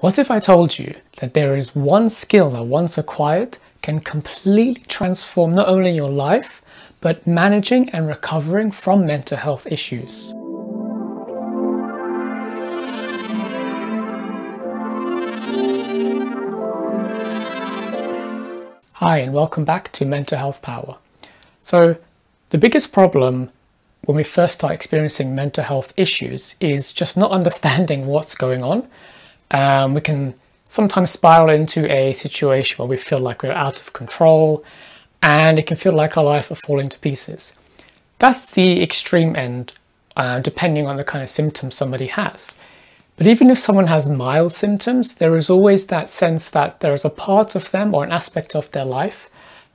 What if I told you that there is one skill that once acquired can completely transform not only your life, but managing and recovering from mental health issues? Hi, and welcome back to Mental Health Power. So the biggest problem when we first start experiencing mental health issues is just not understanding what's going on. We can sometimes spiral into a situation where we feel like we're out of control and it can feel like our life is falling to pieces. That's the extreme end, depending on the kind of symptoms somebody has. But even if someone has mild symptoms, there is always that sense that there is a part of them or an aspect of their life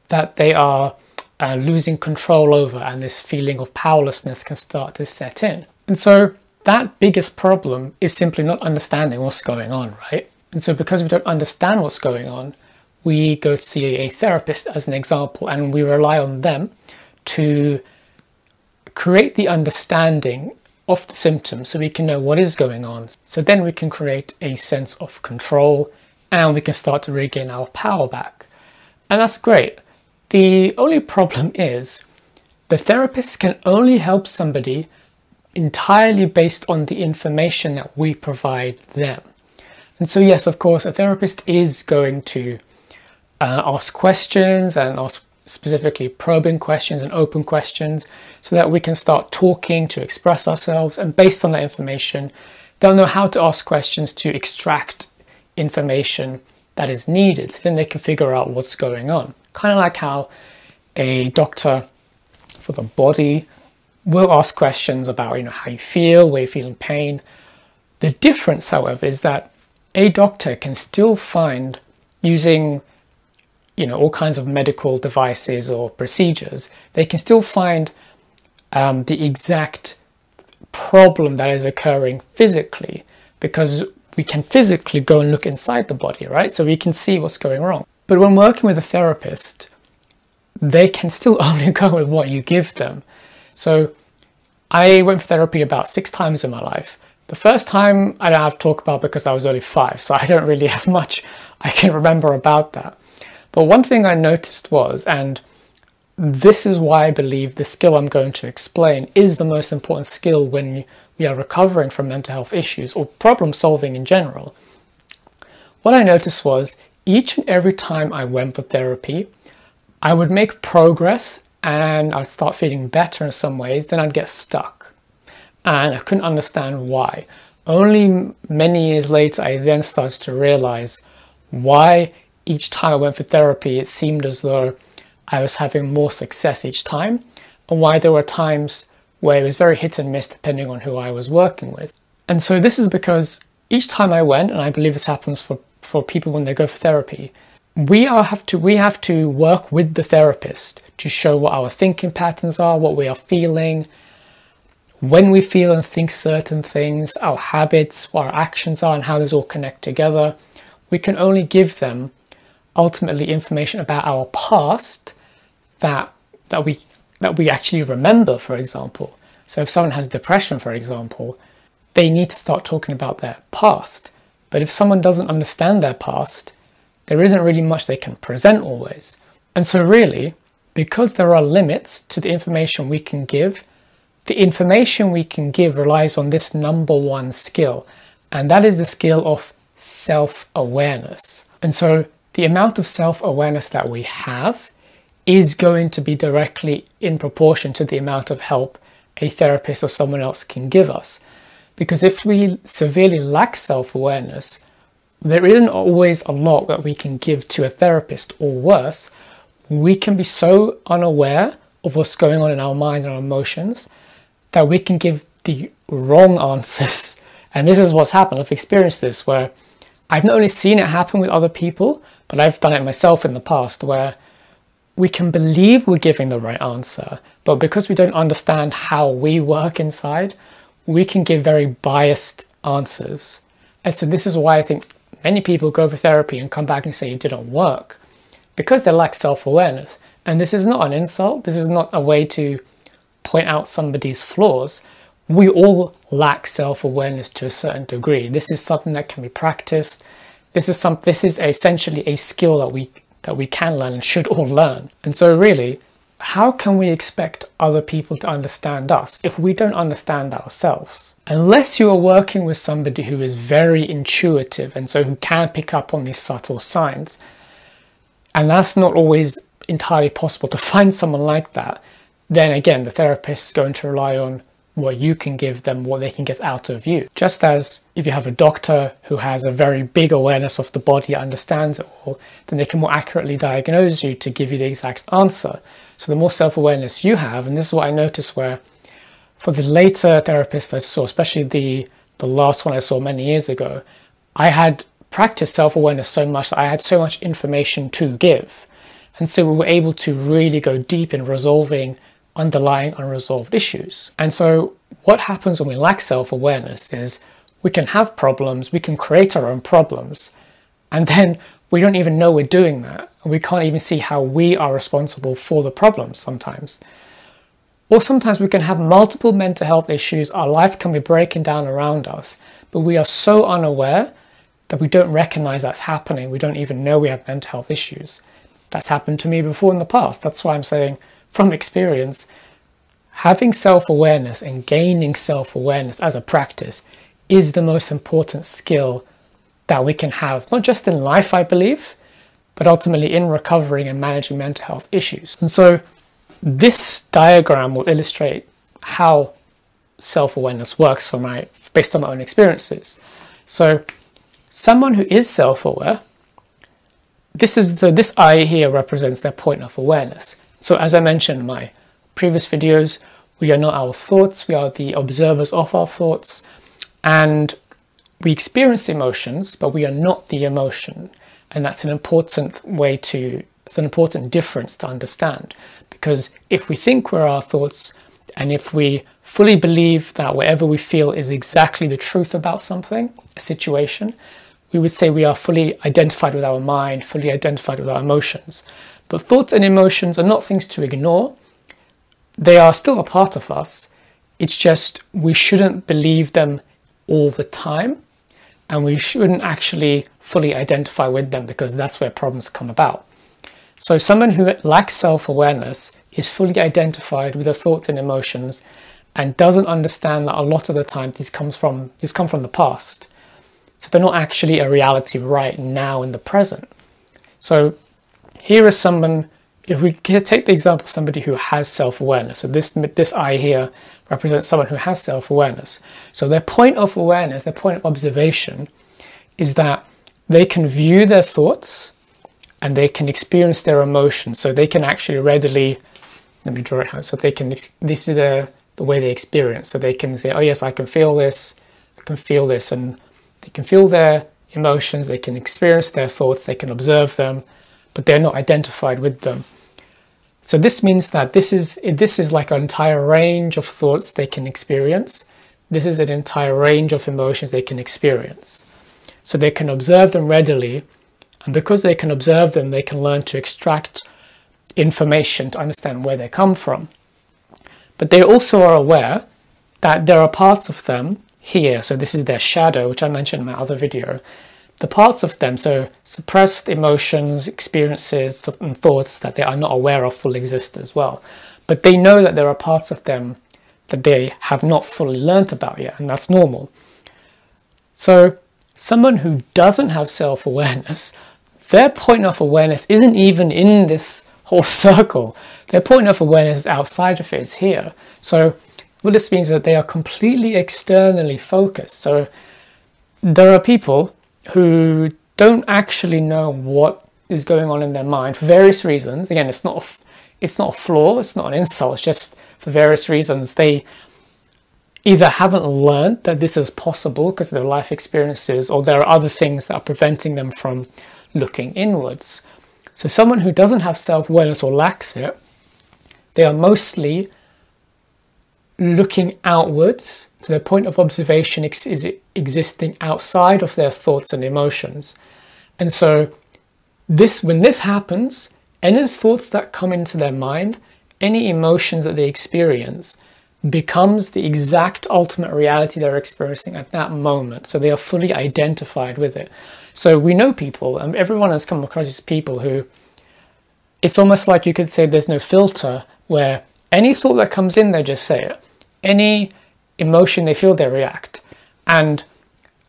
that they are losing control over, and this feeling of powerlessness can start to set in. And so that biggest problem is simply not understanding what's going on, right? And so because we don't understand what's going on, we go to see a therapist as an example, and we rely on them to create the understanding of the symptoms so we can know what is going on. So then we can create a sense of control and we can start to regain our power back. And that's great. The only problem is the therapist can only help somebody entirely based on the information that we provide them. And so yes, of course, a therapist is going to ask questions and ask specifically probing questions and open questions so that we can start talking to express ourselves, and based on that information they'll know how to ask questions to extract information that is needed, so then they can figure out what's going on. Kind of like how a doctor for the body will ask questions about how you feel, where you feel in pain. The difference, however, is that a doctor can still find, using all kinds of medical devices or procedures, they can still find the exact problem that is occurring physically, because we can physically go and look inside the body, right? So we can see what's going wrong. But when working with a therapist, they can still only go with what you give them. So I went for therapy about 6 times in my life. The first time I don't have to talk about because I was only 5, so I don't really have much I can remember about that. But one thing I noticed was, and this is why I believe the skill I'm going to explain is the most important skill when we are recovering from mental health issues or problem solving in general. What I noticed was each and every time I went for therapy, I would make progress and I'd start feeling better in some ways, then I'd get stuck. And I couldn't understand why. Only many years later, I then started to realize why each time I went for therapy, it seemed as though I was having more success each time, and why there were times where it was very hit and miss depending on who I was working with. And so this is because each time I went, and I believe this happens for people when they go for therapy, we have to work with the therapist to show what our thinking patterns are, what we are feeling, when we feel and think certain things, our habits, what our actions are, and how those all connect together. We can only give them ultimately information about our past that we actually remember, for example. So if someone has depression, for example, they need to start talking about their past. But if someone doesn't understand their past, there isn't really much they can present always. And so really, because there are limits to the information we can give, the information we can give relies on this number one skill, and that is the skill of self-awareness. And so the amount of self-awareness that we have is going to be directly in proportion to the amount of help a therapist or someone else can give us. Because if we severely lack self-awareness, there isn't always a lot that we can give to a therapist, or worse, we can be so unaware of what's going on in our mind and our emotions that we can give the wrong answers. And this is what's happened. I've experienced this, where I've not only seen it happen with other people, but I've done it myself in the past, where we can believe we're giving the right answer, but because we don't understand how we work inside, we can give very biased answers. And so this is why I think many people go for therapy and come back and say it didn't work, because they lack self-awareness. And this is not an insult. This is not a way to point out somebody's flaws. we all lack self-awareness to a certain degree. This is something that can be practiced. This is essentially a skill that we can learn and should all learn. And so really, how can we expect other people to understand us if we don't understand ourselves? Unless you are working with somebody who is very intuitive and so who can pick up on these subtle signs, and that's not always entirely possible to find someone like that, then again, the therapist is going to rely on what you can give them, what they can get out of you. Just as if you have a doctor who has a very big awareness of the body, understands it all, then they can more accurately diagnose you to give you the exact answer. So the more self-awareness you have, and this is what I noticed where for the later therapists I saw, especially the last one I saw many years ago, I had practiced self-awareness so much that I had so much information to give. And so we were able to really go deep in resolving underlying unresolved issues. And so what happens when we lack self-awareness is we can have problems, we can create our own problems, and then we don't even know we're doing that. And we can't even see how we are responsible for the problems sometimes. Or sometimes we can have multiple mental health issues, our life can be breaking down around us, but we are so unaware that we don't recognize that's happening. We don't even know we have mental health issues. That's happened to me before in the past. That's why I'm saying, from experience, having self-awareness and gaining self-awareness as a practice is the most important skill that we can have, not just in life, I believe, but ultimately in recovering and managing mental health issues. And so this diagram will illustrate how self-awareness works based on my own experiences. So someone who is self-aware, this eye here represents their point of awareness. So as I mentioned in my previous videos, we are not our thoughts, we are the observers of our thoughts, and we experience emotions, but we are not the emotion. And that's an important it's an important difference to understand, because if we think we're our thoughts, and if we fully believe that whatever we feel is exactly the truth about something, a situation, we would say we are fully identified with our mind, fully identified with our emotions. But thoughts and emotions are not things to ignore. They are still a part of us. It's just we shouldn't believe them all the time, and we shouldn't actually fully identify with them, because that's where problems come about. So someone who lacks self-awareness is fully identified with their thoughts and emotions and doesn't understand that a lot of the time these come from the past. So they're not actually a reality right now in the present. So here is someone, if we take the example of somebody who has self-awareness, so this eye here represents someone who has self-awareness. So their point of awareness, their point of observation is that they can view their thoughts and they can experience their emotions. So they can actually readily, let me draw it out, so they can, this is the way they experience. So they can say, oh yes, I can feel this, and they can feel their emotions, they can experience their thoughts, they can observe them, but they're not identified with them. So this means that this is like an entire range of thoughts they can experience. This is an entire range of emotions they can experience. So they can observe them readily, and because they can observe them, they can learn to extract information to understand where they come from. But they also are aware that there are parts of them here, so this is their shadow, which I mentioned in my other video, the parts of them, so suppressed emotions, experiences, and thoughts that they are not aware of will exist as well. But they know that there are parts of them that they have not fully learnt about yet, and that's normal. So someone who doesn't have self-awareness, their point of awareness isn't even in this whole circle. Their point of awareness is outside of it, it's here. So what this means is that they are completely externally focused. So there are people who don't actually know what is going on in their mind for various reasons. Again, it's not a flaw, it's not an insult, it's just for various reasons. They either haven't learned that this is possible because of their life experiences, or there are other things that are preventing them from looking inwards. So someone who doesn't have self-awareness or lacks it, they are mostly looking outwards, so their point of observation is existing outside of their thoughts and emotions. And so when this happens, any thoughts that come into their mind, any emotions that they experience, becomes the exact ultimate reality they're experiencing at that moment. So they are fully identified with it. So we know people, and everyone has come across these people who, it's almost like you could say there's no filter, where any thought that comes in, they just say it. Any emotion they feel, they react. And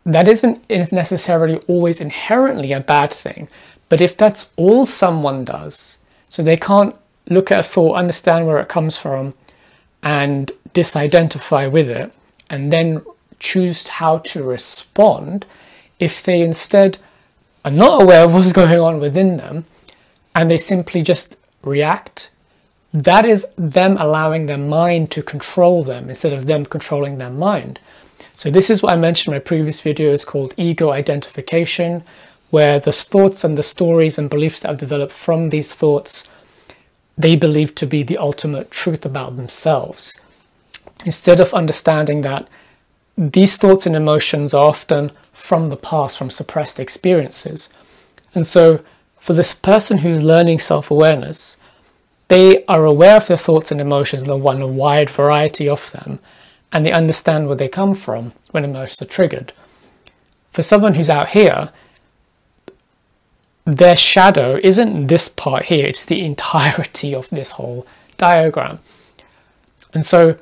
that isn't necessarily always inherently a bad thing. But if that's all someone does, so they can't look at a thought, understand where it comes from, and disidentify with it, and then choose how to respond, if they instead are not aware of what's going on within them, and they simply just react, that is them allowing their mind to control them instead of them controlling their mind. So this is what I mentioned in my previous videos called ego identification, where the thoughts and the stories and beliefs that have developed from these thoughts, they believe to be the ultimate truth about themselves. Instead of understanding that these thoughts and emotions are often from the past, from suppressed experiences. And so for this person who's learning self-awareness, they are aware of their thoughts and emotions, and a wide variety of them, and they understand where they come from when emotions are triggered. For someone who's out here, their shadow isn't this part here, it's the entirety of this whole diagram. And so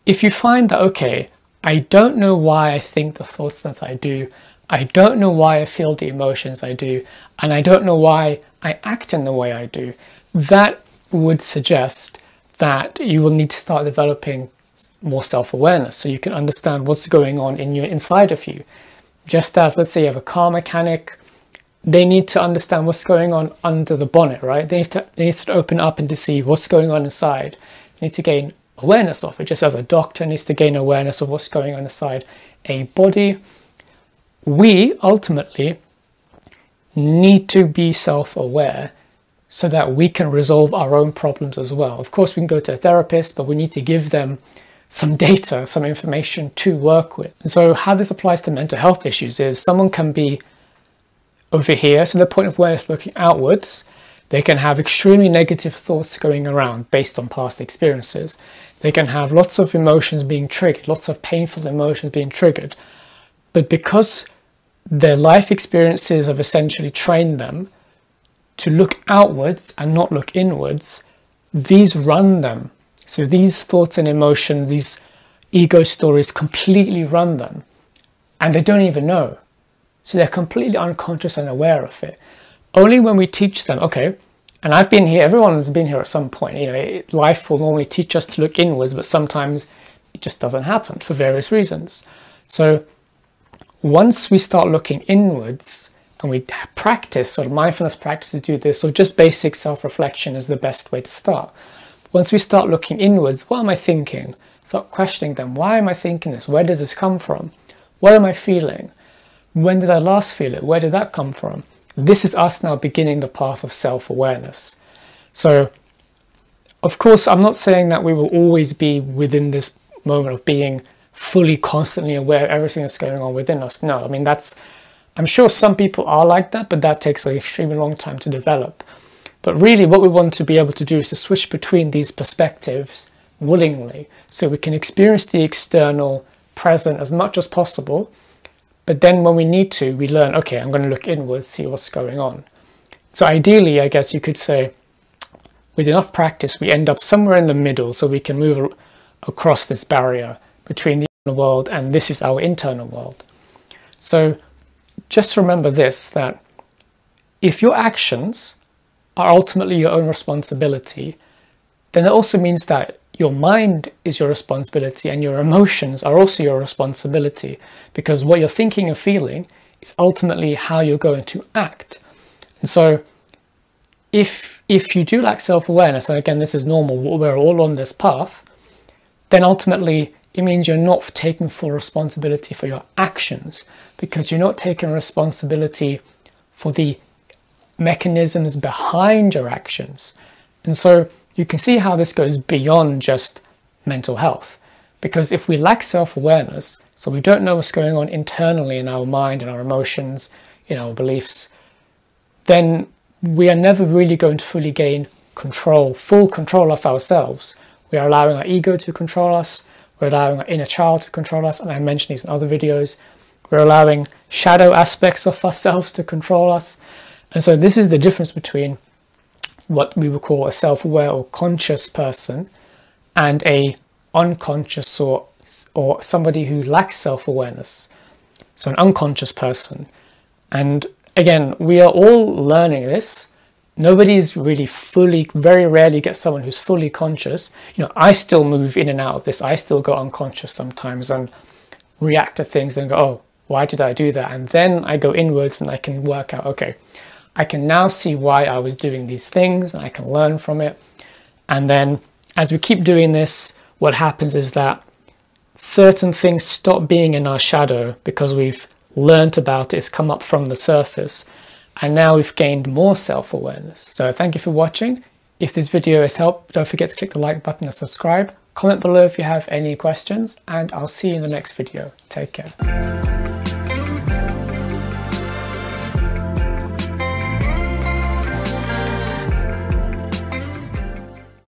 if you find that, okay, I don't know why I think the thoughts that I do, I don't know why I feel the emotions I do, and I don't know why I act in the way I do, that would suggest that you will need to start developing more self-awareness so you can understand what's going on inside of you. Just as, let's say you have a car mechanic, they need to understand what's going on under the bonnet, right? They need to open up and to see what's going on inside. They need to gain awareness of it, just as a doctor needs to gain awareness of what's going on inside a body. We ultimately need to be self-aware so that we can resolve our own problems as well. Of course, we can go to a therapist, but we need to give them some data, some information to work with. And so how this applies to mental health issues is someone can be over here, so the point of awareness looking outwards, they can have extremely negative thoughts going around based on past experiences. They can have lots of emotions being triggered, lots of painful emotions being triggered. But because their life experiences have essentially trained them to look outwards and not look inwards, these run them. So these thoughts and emotions, these ego stories completely run them, and they don't even know. So they're completely unconscious and aware of it. Only when we teach them, okay, and I've been here, everyone has been here at some point, you know, life will normally teach us to look inwards, but sometimes it just doesn't happen for various reasons. So once we start looking inwards and we practice, sort of mindfulness practices do this, or just basic self-reflection is the best way to start. Once we start looking inwards, what am I thinking? Start questioning them. Why am I thinking this? Where does this come from? What am I feeling? When did I last feel it? Where did that come from? This is us now beginning the path of self-awareness. So, of course, I'm not saying that we will always be within this moment of being fully, constantly aware of everything that's going on within us. No, I mean, I'm sure some people are like that, but that takes an extremely long time to develop. But really what we want to be able to do is to switch between these perspectives willingly, so we can experience the external present as much as possible. But then when we need to, we learn, okay, I'm going to look inwards, see what's going on. So ideally, I guess you could say, with enough practice, we end up somewhere in the middle, so we can move across this barrier between the external world and this is our internal world. So just remember this, that if your actions are ultimately your own responsibility, then it also means that your mind is your responsibility and your emotions are also your responsibility, because what you're thinking and feeling is ultimately how you're going to act. And so if you do lack self-awareness, and again this is normal, we're all on this path, then ultimately it means you're not taking full responsibility for your actions, because you're not taking responsibility for the mechanisms behind your actions. And so you can see how this goes beyond just mental health, because if we lack self-awareness, so we don't know what's going on internally in our mind and our emotions, in our beliefs, then we are never really going to fully gain control, full control of ourselves. We are allowing our ego to control us. We're allowing our inner child to control us. And I mentioned these in other videos. We're allowing shadow aspects of ourselves to control us. And so this is the difference between what we would call a self-aware or conscious person and a unconscious or somebody who lacks self-awareness. So an unconscious person. And again, we are all learning this. Nobody's really very rarely get someone who's fully conscious. You know, I still move in and out of this. I still go unconscious sometimes and react to things and go, oh, why did I do that? And then I go inwards and I can work out, okay, I can now see why I was doing these things and I can learn from it. And then as we keep doing this, what happens is that certain things stop being in our shadow because we've learned about it, it's come up from the surface, and now we've gained more self-awareness. So thank you for watching. If this video has helped, don't forget to click the like button and subscribe. Comment below if you have any questions, and I'll see you in the next video. Take care.